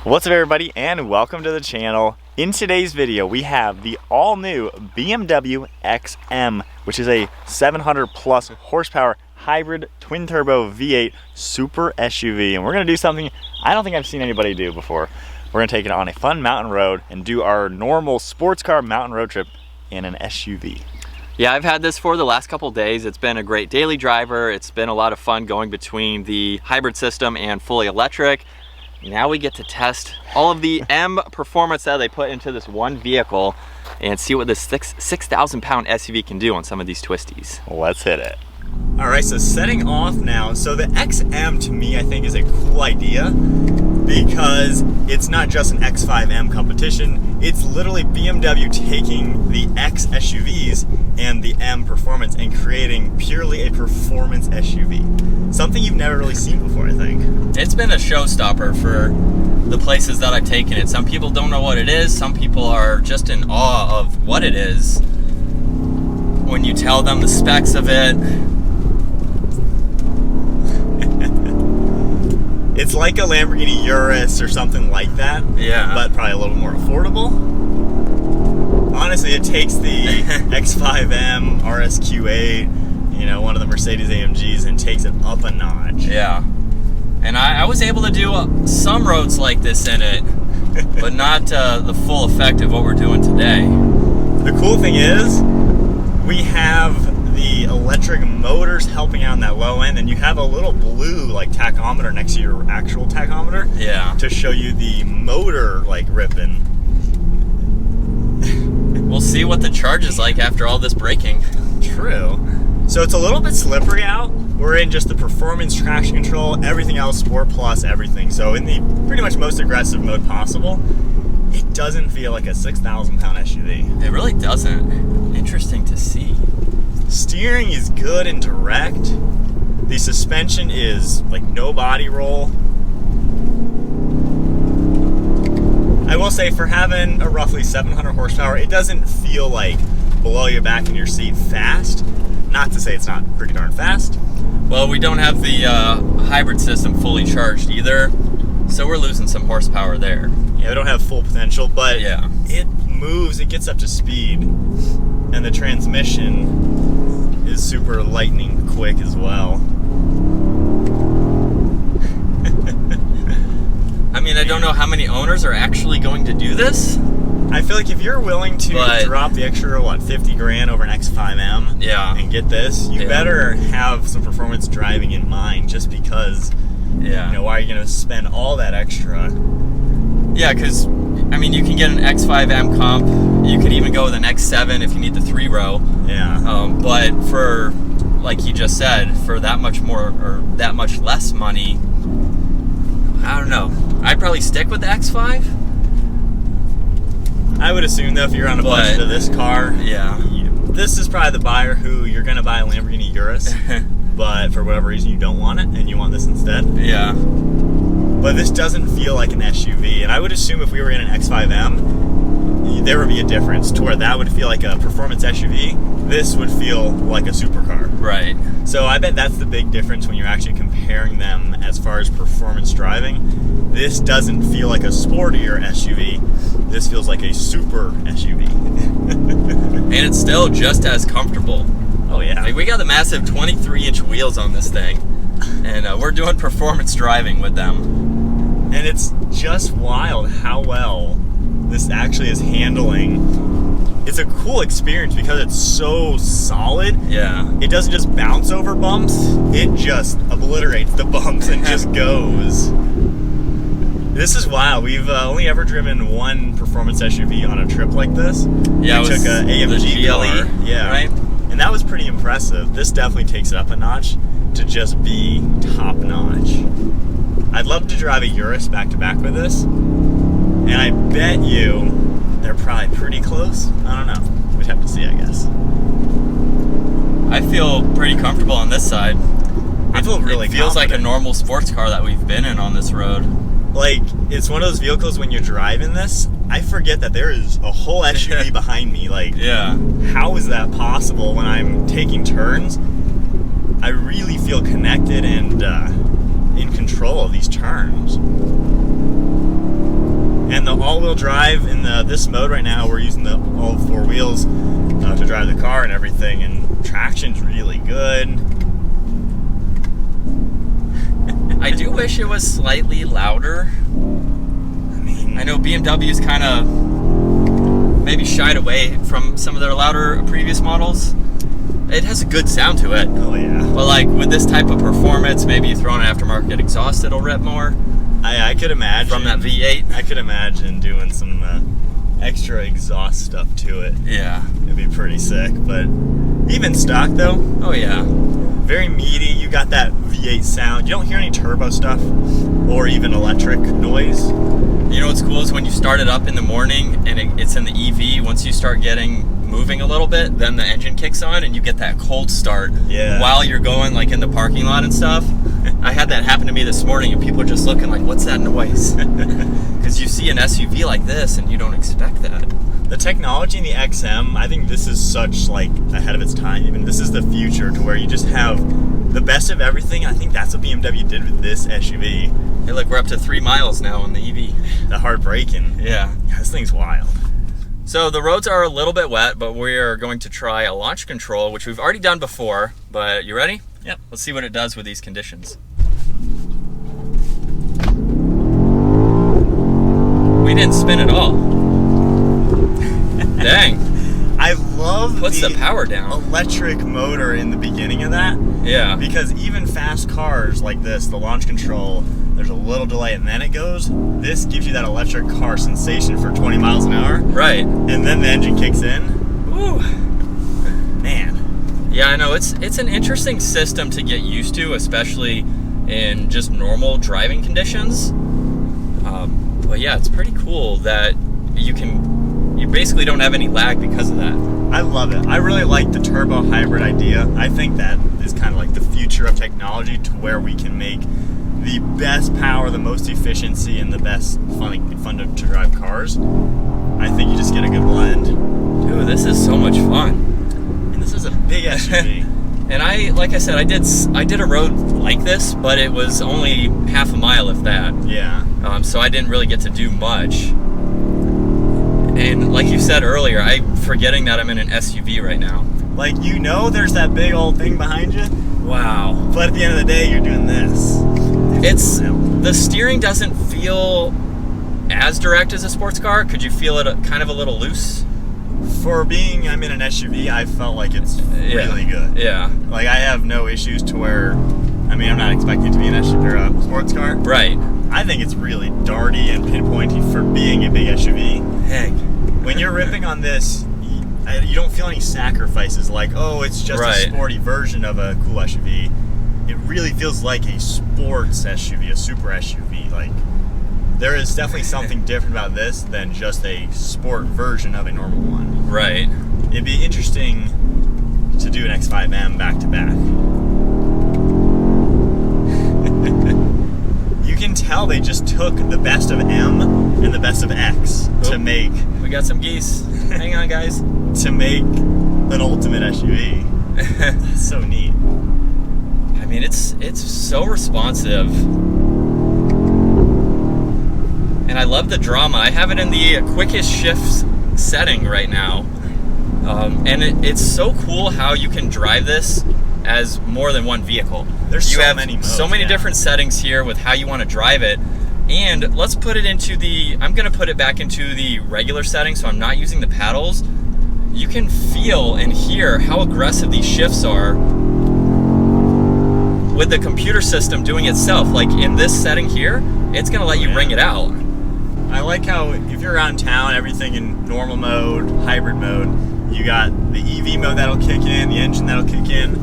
What's up everybody and welcome to the channel. In today's video we have the all new BMW XM, which is a 700 plus horsepower hybrid twin turbo V8 super SUV, and we're going to do something I don't think I've seen anybody do before. We're going to take it on a fun mountain road and do our normal sports car mountain road trip in an SUV. Yeah, I've had this for the last couple days. It's been a great daily driver. It's been a lot of fun going between the hybrid system and fully electric. Now we get to test all of the M performance that they put into this one vehicle and see what this 6,000 pound SUV can do on some of these twisties. Let's hit it. All right, so setting off now. So the XM to me I think is a cool idea because it's not just an X5M competition. It's literally BMW taking the X SUVs and the M performance and creating purely a performance SUV. Something you've never really seen before, I think. It's been a showstopper for the places that I've taken it. Some people don't know what it is. Some people are just in awe of what it is when you tell them the specs of it. It's like a Lamborghini Urus or something like that. Yeah. But probably a little more affordable. Honestly, it takes the X5M RSQ8, you know, one of the Mercedes AMGs, and takes it up a notch. Yeah. And I was able to do some roads like this in it, but not the full effect of what we're doing today. The cool thing is, we have the electric motors helping out in that low end, and you have a little blue like tachometer next to your actual tachometer. Yeah. To show you the motor like ripping. We'll see what the charge is like after all this braking. True. So it's a little bit slippery out. We're in just the performance, traction control, everything else, Sport Plus, everything. So in the pretty much most aggressive mode possible, it doesn't feel like a 6,000 pound SUV. It really doesn't. Interesting to see. Steering is good and direct. The suspension is like no body roll. I will say for having a roughly 700 horsepower, it doesn't feel like below your back in your seat fast. Not to say it's not pretty darn fast. Well, we don't have the hybrid system fully charged either, so we're losing some horsepower there. Yeah, we don't have full potential, but yeah, it moves, it gets up to speed, and the transmission is super lightning quick as well. I mean, I don't know how many owners are actually going to do this. I feel like if you're willing to drop the extra, what, 50 grand over an X5M, yeah, and get this, you better have some performance driving in mind, just because, yeah, you know, why are you going to spend all that extra? Yeah, because, I mean, you can get an X5M comp, you could even go with an X7 if you need the 3-row. Yeah. But for, like you just said, for that much more, or that much less money, I don't know. I'd probably stick with the X5. I would assume though, if you're on a budget of this car, yeah, this is probably the buyer who you're going to buy a Lamborghini Urus, but for whatever reason you don't want it and you want this instead. Yeah. But this doesn't feel like an SUV, and I would assume if we were in an X5M, there would be a difference to where that would feel like a performance SUV. This would feel like a supercar. Right. So I bet that's the big difference when you're actually comparing them as far as performance driving. This doesn't feel like a sportier SUV. This feels like a super SUV. And it's still just as comfortable. Oh yeah. Like, we got the massive 23-inch wheels on this thing, and we're doing performance driving with them. And it's just wild how well this actually is handling. It's a cool experience because it's so solid. Yeah. It doesn't just bounce over bumps, it just obliterates the bumps and just goes. This is wild. We've only ever driven one performance SUV on a trip like this. Yeah, we took an AMG car. Yeah. Right? And that was pretty impressive. This definitely takes it up a notch to just be top notch. I'd love to drive a Urus back to back with this. And I bet you they're probably pretty close. I don't know. We'd have to see, I guess. I feel pretty comfortable on this side. I feel really It feels like a normal sports car that we've been in on this road. Like, it's one of those vehicles when you're driving this, I forget that there is a whole SUV behind me. Like, yeah, how is that possible when I'm taking turns? I really feel connected and in control of these turns. And the all-wheel drive in this mode right now, we're using all 4 wheels to drive the car and everything, and traction's really good. I do wish it was slightly louder. I know BMW's kind of maybe shied away from some of their louder previous models. It has a good sound to it. Oh yeah. But like with this type of performance, maybe you throw an aftermarket exhaust, it'll rip more. I could imagine. From that V8. I could imagine doing some extra exhaust stuff to it. Yeah. It'd be pretty sick, but even stock though. Oh yeah. Very meaty. You got that V8 sound. You don't hear any turbo stuff or even electric noise. You know what's cool is when you start it up in the morning and it's in the EV, once you start moving a little bit, then the engine kicks on and you get that cold start while you're going like in the parking lot and stuff. I had that happen to me this morning and people are just looking like, what's that noise? Because you see an SUV like this and you don't expect that. The technology in the XM, I think this is such like ahead of its time. Even this is the future to where you just have the best of everything. I think that's what BMW did with this SUV. Hey, look, we're up to 3 miles now on the EV. The hard braking. Yeah. This thing's wild. So the roads are a little bit wet, but we are going to try a launch control, which we've already done before. But you ready? Yep. Let's see what it does with these conditions. We didn't spin at all. Dang. I love Puts the power down. Electric motor in the beginning of that. Yeah. Because even fast cars like this, the launch control, there's a little delay and then it goes. This gives you that electric car sensation for 20 miles an hour. Right. And then the engine kicks in. Woo. Man. Yeah, I know. It's an interesting system to get used to, especially in just normal driving conditions. But yeah, it's pretty cool that you basically don't have any lag because of that. I love it. I really like the turbo hybrid idea. I think that is kind of like the future of technology, to where we can make the best power, the most efficiency, and the best fun to drive cars. I think you just get a good blend. Dude, this is so much fun. And this is a big SUV. And like I said, I did a road like this, but it was only half a mile, if that. Yeah. So I didn't really get to do much. And like you said earlier, I'm forgetting that I'm in an SUV right now. Like, there's that big old thing behind you. Wow. But at the end of the day, you're doing this. The steering doesn't feel as direct as a sports car. Could you feel it kind of a little loose? For being I'm in an SUV, I felt like it's really good. Yeah. Like, I have no issues to where, I'm not expecting it to be an SUV or a sports car. Right. I think it's really darty and pinpointy for being a big SUV. Heck. When you're ripping on this, you don't feel any sacrifices like, oh, it's just a sporty version of a cool SUV. It really feels like a sports SUV, a super SUV. Like, there is definitely something different about this than just a sport version of a normal one. Right. It'd be interesting to do an X5M back to back. You can tell they just took the best of M and the best of X to make... We got some geese. Hang on, guys. To make an ultimate SUV. That's so neat. I mean, it's so responsive. And I love the drama. I have it in the quickest shift setting right now. And it's so cool how you can drive this as more than one vehicle. There's so many modes, so many different settings here with how you want to drive it. And let's put it into I'm going to put it back into the regular setting, so I'm not using the paddles. You can feel and hear how aggressive these shifts are with the computer system doing itself. Like in this setting here, it's going to let you bring it out. I like how if you're around town, everything in normal mode, hybrid mode, you got the EV mode that'll kick in, the engine that'll kick in,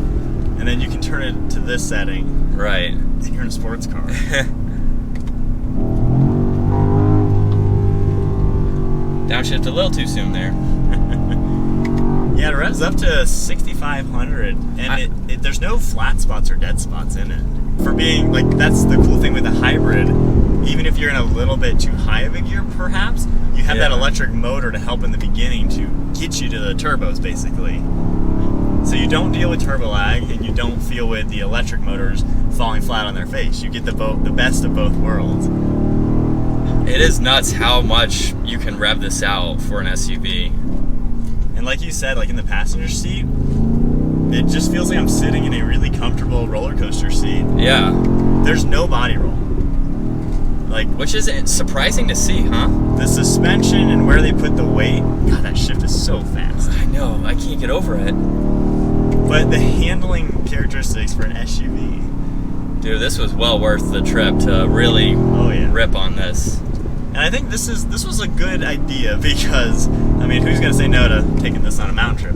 and then you can turn it to this setting. Right. And you're in a sports car. Downshift a little too soon there. Yeah, it revs up to 6,500, and there's no flat spots or dead spots in it. For being, like, that's the cool thing with a hybrid. Even if you're in a little bit too high of a gear, perhaps, you have that electric motor to help in the beginning to get you to the turbos, basically. So you don't deal with turbo lag, and you don't feel with the electric motors falling flat on their face. You get the best of both worlds. It is nuts how much you can rev this out for an SUV. And like you said, like in the passenger seat, it just feels like I'm sitting in a really comfortable roller coaster seat. Yeah. There's no body roll. Like, which is surprising to see, huh? The suspension and where they put the weight, God, that shift is so fast. I know, I can't get over it. But the handling characteristics for an SUV. Dude, this was well worth the trip to really rip on this. And I think this was a good idea because, I mean, who's going to say no to taking this on a mountain trip?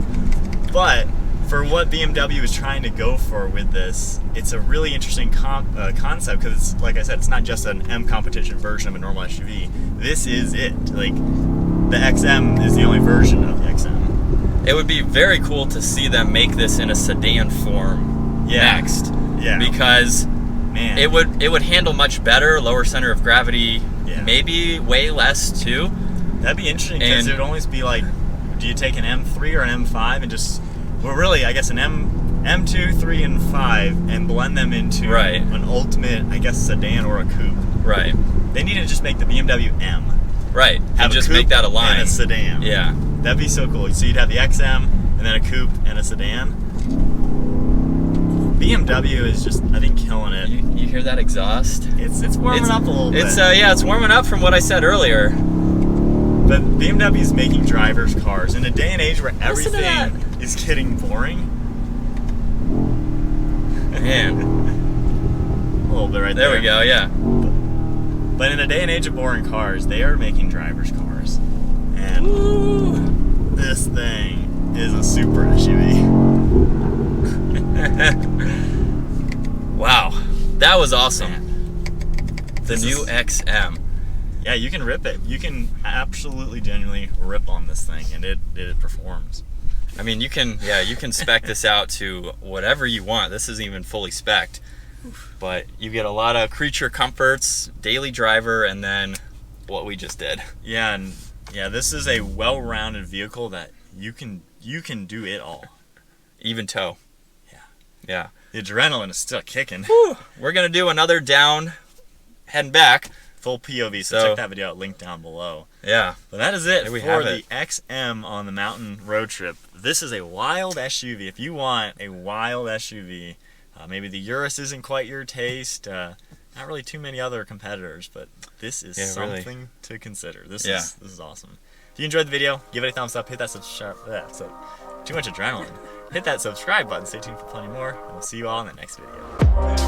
But for what BMW is trying to go for with this, it's a really interesting concept because, it's, like I said, it's not just an M competition version of a normal SUV. This is it. Like, the XM is the only version of the XM. It would be very cool to see them make this in a sedan form next. Yeah. Because man, it would handle much better, lower center of gravity, maybe way less too. That'd be interesting because it would always be like, do you take an M3 or an M5 and just, well, really, I guess an M2, 3, and 5 and blend them into an ultimate, I guess, sedan or a coupe. Right. They need to just make the BMW M. Right. Have and just a coupe make that a line. and a sedan. Yeah. That'd be so cool. So you'd have the XM and then a coupe and a sedan. BMW is just, I think, killing it. You hear that exhaust? It's warming up a little bit. It's warming up from what I said earlier. But BMW is making drivers' cars in a day and age where everything is getting boring. Man. A little bit right there. There we go, yeah. But in a day and age of boring cars, they are making drivers' cars. And this thing is a super SUV. Wow. That was awesome. The new XM. Yeah, you can rip it. You can absolutely genuinely rip on this thing, and it performs. I mean, you can spec this out to whatever you want. This isn't even fully spec'd, but you get a lot of creature comforts, daily driver, and then what we just did. Yeah, and this is a well-rounded vehicle that you can do it all. Even tow. Yeah. The adrenaline is still kicking. Whew. We're gonna do another down, heading back. Full POV, so check that video out, link down below. Yeah. But that is it for the XM on the mountain road trip. This is a wild SUV. If you want a wild SUV, maybe the Urus isn't quite your taste. Not really too many other competitors, but this is something to consider. This is awesome. If you enjoyed the video, give it a thumbs up, hit that subscribe. Too much adrenaline. Hit that subscribe button. Stay tuned for plenty more, and we'll see you all in the next video.